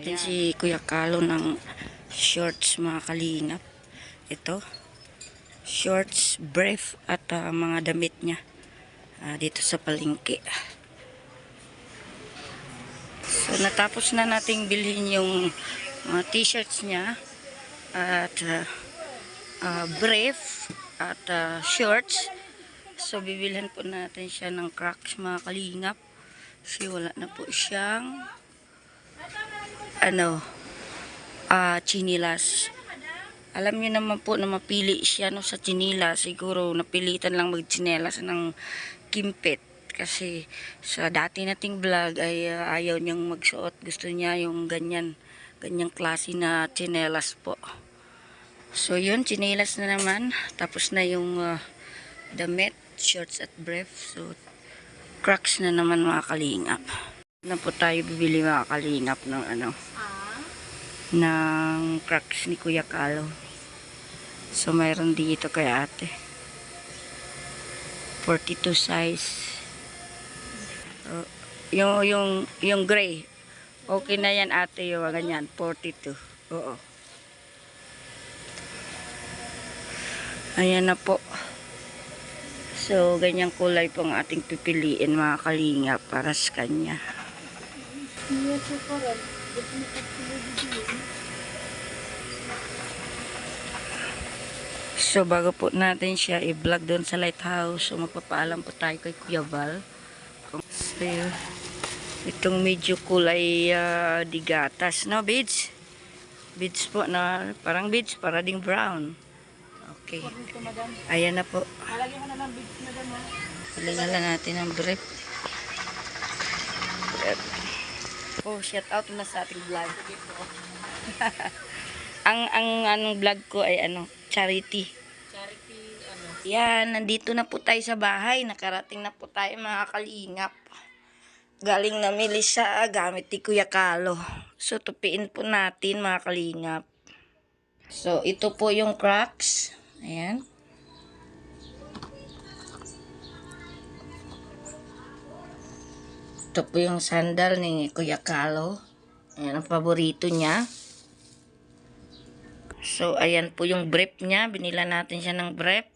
natin si Kuya Kalo ng shorts mga kalingap. Ito, shorts, brief at mga damit niya dito sa palengke. So natapos na nating bilhin yung t-shirts niya at brief at shorts. So bibilhan po natin siya ng Crocs mga kalingap. Kasi wala na po siyang chinilas. Alam niyo naman po na mapili siya sa chinilas. Siguro napilitan lang magchinelas ng kimpit. Kasi sa dati nating vlog ay ayaw niyang magsuot. Gusto niya yung ganyang klase na chinelas po. So yun, chinelas na naman. Tapos na yung damit, shorts at brief. So Crocs na naman mga kalingap. Na po tayo bibili mga kalingap ng ng Crocs ni Kuya Kalo. So mayroon dito kay ate 42 size. Yung gray okay na yan ate, yung ganyan 42. Oo, ayan na po. So ganyang kulay po ang ating pipiliin mga kalingap para sa kanya. So bago po natin siya i-vlog doon sa lighthouse, so magpapaalam po tayo kay Kuya Val. So itong medyo kulay digatas, no beads? Beads po na parang beads, para ding brown. Okay. Ayan na po. Pilingan lang natin ang brief. Oh, shout out na sa ating vlog. ang vlog ko ay charity. Yan, nandito na po tayo sa bahay. Nakarating na po tayo mga kalingap. Galing namili sa gamit ni Kuya Kalo. So tupiin po natin mga kalingap. So ito po yung Crocs. Ayan. Ito po yung sandal ni Kuya Kalo. Ayan ang paborito niya. So ayan po yung brief niya. Binila natin siya ng brief.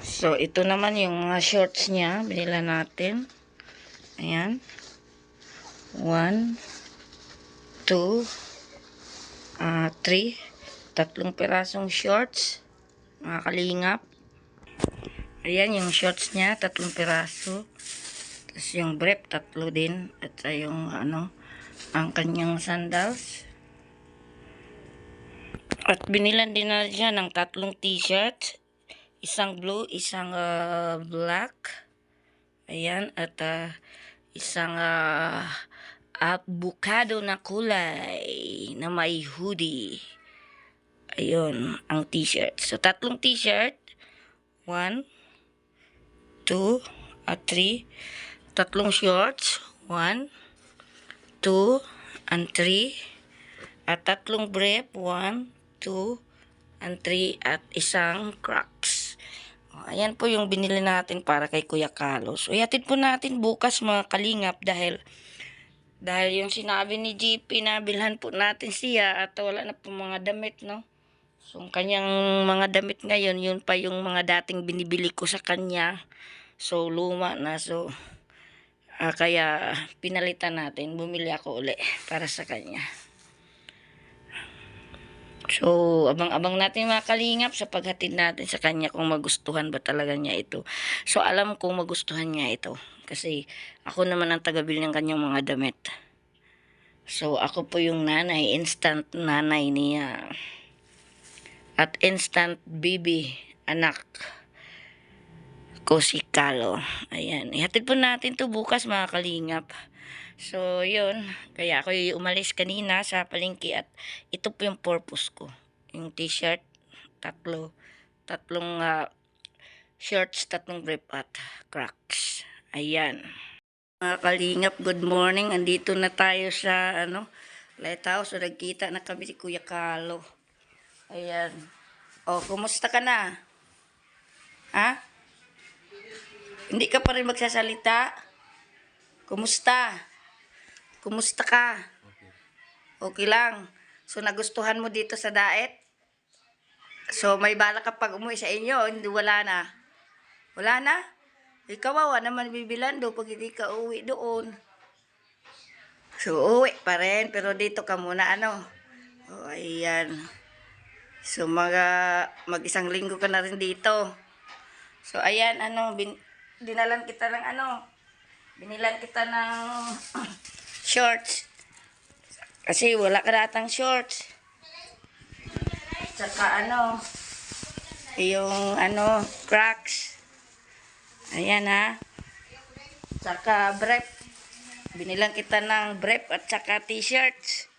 So ito naman yung shorts niya. Binila natin. Ayan. 1, 2, 3. Tatlong pirasong shorts mga kalingap. Ayan yung shorts niya, tatlong piraso. Tapos yung brief, tatlo din. At yung ang kanyang sandals. At binilan din na siya ng tatlong t-shirts. Isang blue, isang black. Ayan, at isang avocado na kulay na may hoodie. Ayun, ang t-shirt. So, tatlong t-shirt. 1, 2, at 3. Tatlong shorts. 1, 2, and 3. At tatlong brief. 1, 2, and 3. At isang Crocs. Ayan po yung binili natin para kay Kuya Kalo. So, ihatid po natin bukas mga kalingap dahil yung sinabi ni GP na bilhan po natin siya at wala na po mga damit, no? So, ang kanyang mga damit ngayon, yun pa yung mga dating binibili ko sa kanya. So, luma na. So, kaya pinalitan natin. Bumili ako uli para sa kanya. So, abang-abang natin mga kalingap sa paghatid natin sa kanya kung magustuhan ba talaga niya ito. So, alam kong magustuhan niya ito. Kasi, ako naman ang tagabili ng kanyang mga damit. So, ako po yung nanay, instant nanay niya. At instant baby, anak ko si Kalo. Ayan. Ihatid po natin to bukas mga kalingap. So, yun. Kaya ako umalis kanina sa palengke at ito po yung purpose ko. Yung t-shirt, tatlong shorts, tatlong brief at Crocs. Ayan. Mga kalingap, good morning. Andito na tayo sa Lighthouse. So, nagkita na kami si Kuya Kalo. Ayan. O, kumusta ka na? Ha? Hindi ka pa rin magsasalita? Kumusta? Kumusta ka? Okay lang. So, nagustuhan mo dito sa Daet? So, may bala ka pag umuwi sa inyo? Hindi, wala na. Wala na? Ikawawa naman bibilando pag hindi ka uwi doon. So, uwi pa rin. Pero dito ka muna, ano? O, ayan. So, mag-isang linggo ka na rin dito. So, ayan, ano, dinalan kita ng ano, binilan kita ng shorts. Kasi wala ka datang shorts. Tsaka ano, yung ano, Crocs. Ayan ha. Tsaka brief. Binilan kita ng brief at tsaka t-shirts.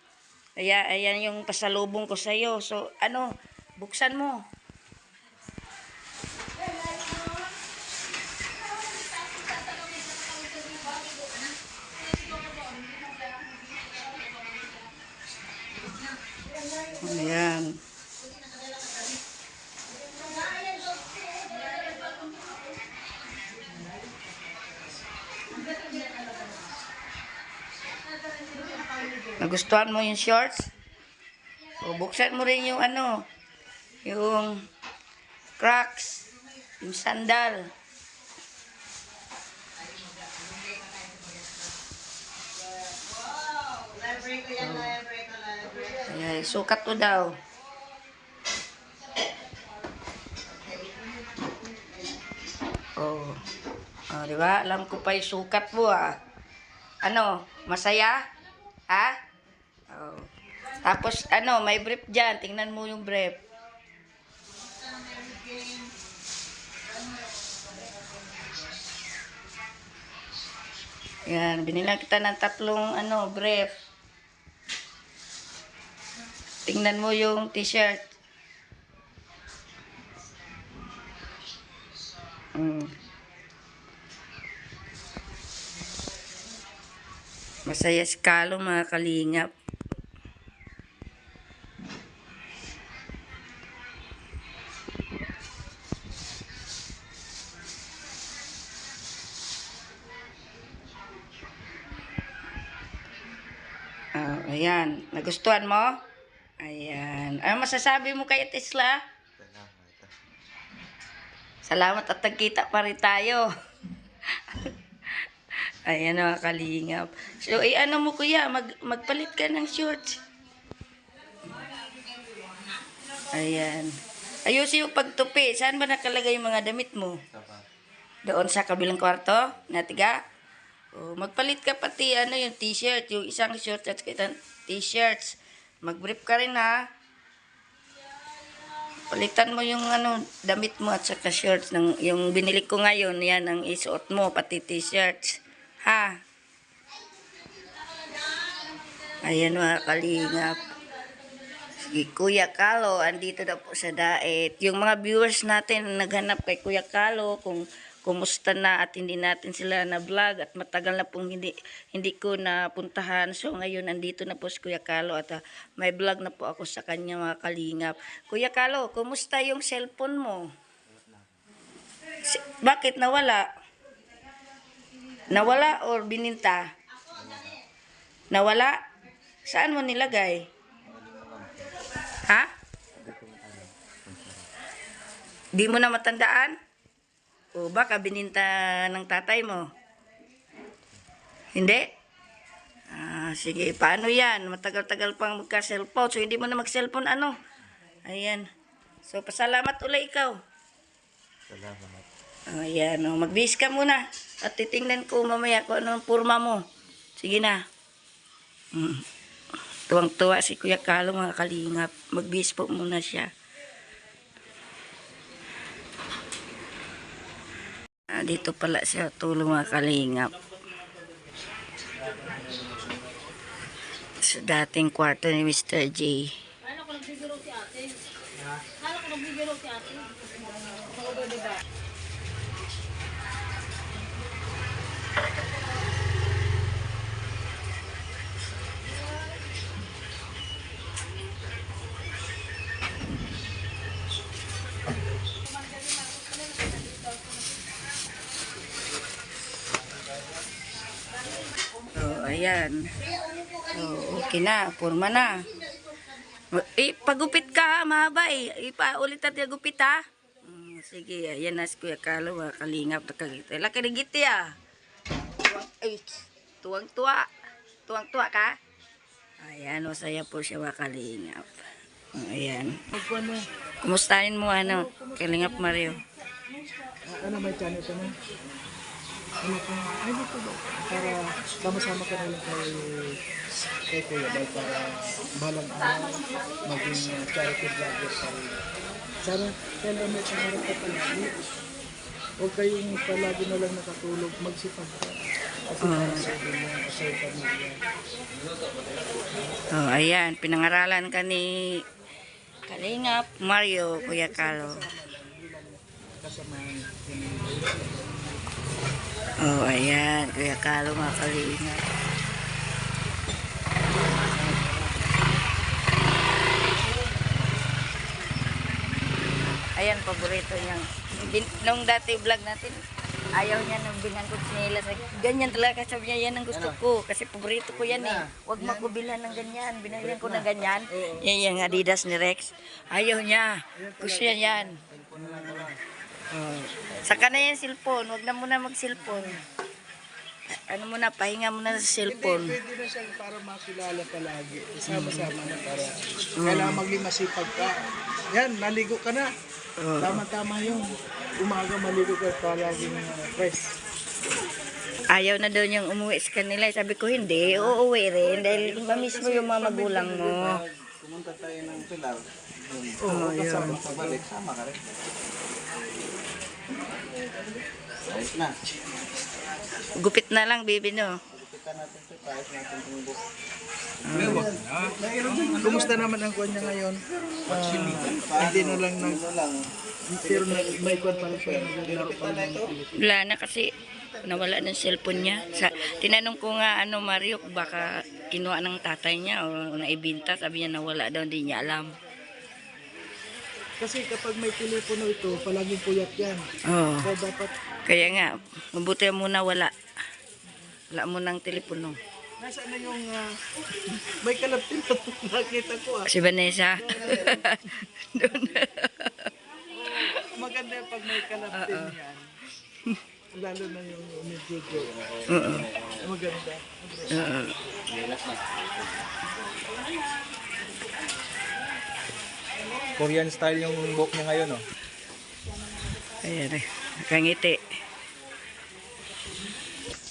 Ayan yung pasalubong ko sa'yo. So, ano, buksan mo. Ayan. Nagustuhan mo yung shorts? O, buksan mo rin yung ano, yung Crocs, yung sandal. Ayan, sukat to daw. Oh. Oh, di ba? Alam ko pa yung sukat mo ah. Ano, masaya? Ha? Oh. Tapos ano, may brief dyan. Tingnan mo yung brief. Yan, binilang kita ng 3 ano, brief. Tingnan mo yung t-shirt. Masaya si Kalo, mga kalingap. Ayan. Nagustuhan mo? Ayan. Ano masasabi mo kay Tesla? Salamat at nagkita pa rin tayo. Ayan mga kalingap. So, ano mo kuya, magpalit ka ng shorts. Ayan. Ayusin yung pagtupi. Saan ba nakalagay yung mga damit mo? Doon sa kabilang kwarto? Natiga? O, magpalit ka pati ano yung t-shirt, yung isang short at kitang t-shirts. Mag-brief ka rin ha. Palitan mo yung ano, damit mo at saka shorts. Yung binili ko ngayon, yan ang isuot mo, pati t-shirts. Ha? Ayan mga kalingap. Si Kuya Kalo, andito na po sa Daet. Yung mga viewers natin naghanap kay Kuya Kalo kung kumusta na at hindi natin sila na vlog at matagal na pong hindi ko napuntahan. So ngayon andito na po si Kuya Kalo at may vlog na po ako sa kanya mga kalingap. Kuya Kalo, kumusta yung cellphone mo? Bakit nawala? Nawala or bininta? Nawala? Saan mo nilagay? Ha? Di mo na matandaan? O baka bininta ng tatay mo? Hindi? Sige, paano yan? Matagal-tagal pang magka-cellphone. So, hindi mo na mag-cellphone, ano? Ayan. So, pasalamat ulit ikaw. Salamat. Ayan, mag-bis ka muna. At titingnan ko mamaya kung anong purma mo. Sige na. Tuwang-tuwa si Kuya Kalo, mga kalingap. Mag-bis po muna siya. Dito pala siya tulong mga kalingap. Sa dating kwarto ni Mr. J. Ano ko nagbibiro si ate? Ano ko nagbibiro si ate? ayan. So, okay na, purma na. Pagupit ka, mahaba Ipaulit natin yung gupit ha. Sige, ayan na si Kuya Carlo, mga kalingap na kagita. Laki na giti Ay, tuwang-tuwa. Tuwang-tuwa ka? Ayan, masaya po siya mga kalingap. Ayan. Kumustahin mo Kalingap Mario? Ano may channel ka na? Ano ka? Ay, dito ba? Para sama-sama ka na lang kay Kuya Bal para balang araw maging charity vlogger pa rin. Sana kailan may pangarap ka palagi. Huwag kayong palagi na lang nakatulog. Magsipag ka. Kasi para sa inyo, sa pamilya. Oh, ayan, pinangaralan ka ni Kalingap Mario, Kuya Carlo. Kasamahan. Oh, ayan, Kuya Carlo, mga kalingap. Ayan, paborito niyang. Nung dati vlog natin, ayaw niya ng binang ko chinelas. Ganyan talaga, sabi niya, yan ang gusto ko. Kasi paborito ko yan Huwag makubilan ng ganyan. Binalihan ko ng ganyan. Yan yung Adidas ni Rex. Ayaw niya. Gusto niya yan. Saka na yan cellphone. Huwag na muna mag-cellphone. Ano muna, pahinga muna sa cellphone. Pwede na siyang para makilala palagi. Sama-sama na para. Kailangan maging masipag ka. Yan, naligo ka na. Tama-tama yun. Umaga maligo ka palagi ng fresh. Ayaw na daw niyang umuwi sa kanila. Sabi ko, hindi. Uuwi rin. Dahil mamiss mo yung mga magulang mo. Pumunta tayo ng Pilar. Oo, Kasama pabalik, sama ka rin. Ayos na. Gupit na lang, baby, no? Gupitan natin ito, ayos natin itong book. Kumusta naman ang kuwan niya ngayon? Hindi na lang pero may kuwan pala siya. Naglaro pa lang. Wala na kasi nawala ng cellphone niya. Tinanong ko nga, Mario, baka kinuha ng tatay niya o naibinta. Sabi niya nawala daw, hindi niya alam. Kasi kapag may telepono ito, palaging puyat yan. Oh. Kaya dapat, Kaya nga, mabuti muna wala. Wala mo ng telepono. nasaan na yung may kalapit na nakita ko Si Vanessa. Doon. Maganda yung pag may kalapit yan. Lalo na yung umibigyo. Maganda. Korean style yung book niya ngayon, oh. Ayan eh. Nakangiti.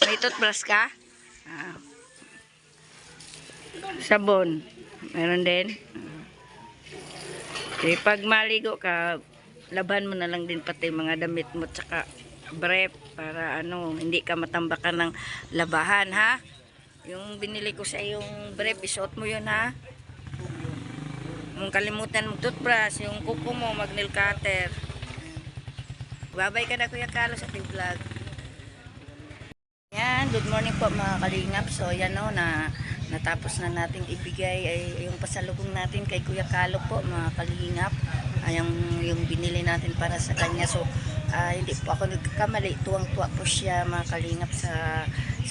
May toothbrush ka? Sabon. Meron din. Pag maligo ka, laban mo na lang din pati mga damit mo tsaka brief para hindi ka matambakan ng labahan, ha? Yung binili ko sa yung brief, isuot mo yun, ha? Kung kalimutan mo toothbrush, yung kuko mo, mag-nail cutter. Babay ka na, Kuya Carlo, sa ating vlog. Yan, good morning po mga kalingap. So yan natapos na nating ibigay yung pasalubong natin kay Kuya Carlo po mga kalingap. Yung binili natin para sa kanya. So hindi po ako nagkakamali. Tuwang-tuwa po siya mga kalingap sa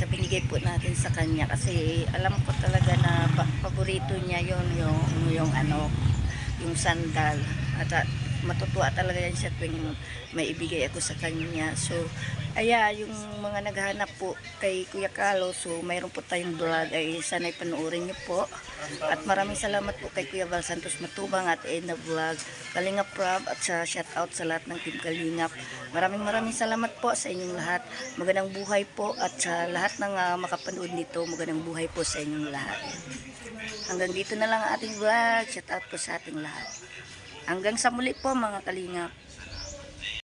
binigay po natin sa kanya. Kasi alam ko talaga na paborito niya yung sandal. At matutuwa talaga yan siya tuwing may ibigay ako sa kanya. So, yung mga naghahanap po kay Kuya Carlo, so mayroon po tayong vlog, ay sana'y panoorin niyo po. At maraming salamat po kay Kuya Val Santos Matubang at Edna Vlog, Kalingap Rob, at sa shout out sa lahat ng Team Kalingap. Maraming salamat po sa inyong lahat. Magandang buhay po at sa lahat ng makapanood nito, magandang buhay po sa inyong lahat. Hanggang dito na lang ang ating vlog. Shout out po sa ating lahat. Hanggang sa muli po mga kalingap.